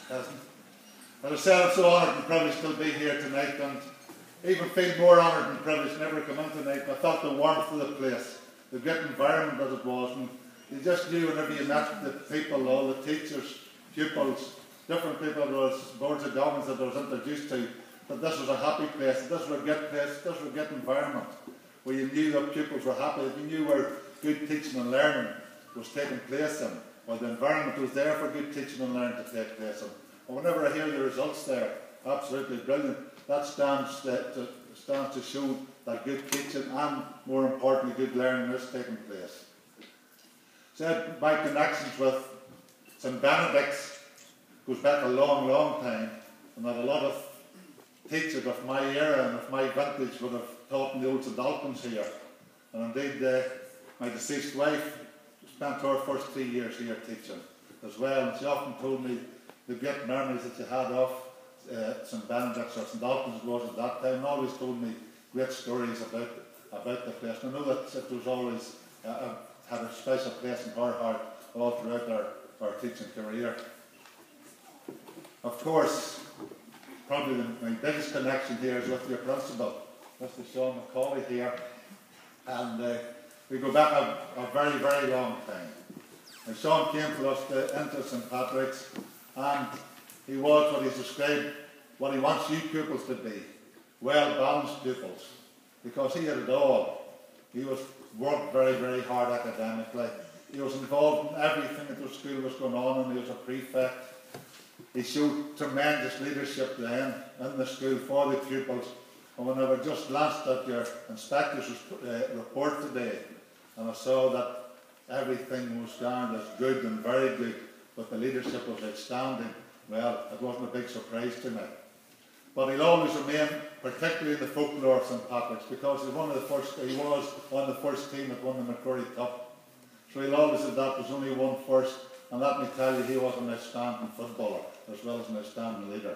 As I said, I'm so honoured and privileged to be here tonight, and even feel more honoured and privileged never come in tonight. I felt the warmth of the place, the great environment that it was, and you just knew whenever you met the people, all the teachers, pupils, different people, there was boards of governments that I was introduced to, that this was a happy place, that this was a good place, this was a good environment, where you knew that pupils were happy, that you knew where good teaching and learning was taking place in, where the environment was there for good teaching and learning to take place in. And whenever I hear the results there, absolutely brilliant. That stands to show that good teaching and, more importantly, good learning is taking place. Said my connections with St Benedict's goes back a long, long time, and that a lot of teachers of my era and of my vintage would have taught in the old St Albans here. And indeed, my deceased wife spent her first 3 years here teaching as well, and she often told me the great memories that she had of St Benedict's or St Albans was at that time, and always told me great stories about the place. And I know that it was always had a special place in her heart all throughout our teaching career. Of course, probably my biggest connection here is with your principal, Mr Sean McCauley here, and we go back a very, very long time. And Sean came to us into St Patrick's, and he was what he's described, what he wants you pupils to be, well-balanced pupils, because he had it all. He worked very, very hard academically. He was involved in everything that the school was going on, and he was a prefect. He showed tremendous leadership then in the school for the pupils. And when I just glanced at your inspector's report today, and I saw that everything was down as good and very good, but the leadership was outstanding, well, it wasn't a big surprise to me. But he'll always remain, particularly in the folklore of St Patrick's, because he was on the first team that won the McCrory Cup. So he'll always have that. There's only one first, and let me tell you, he was an outstanding footballer as well as an outstanding leader.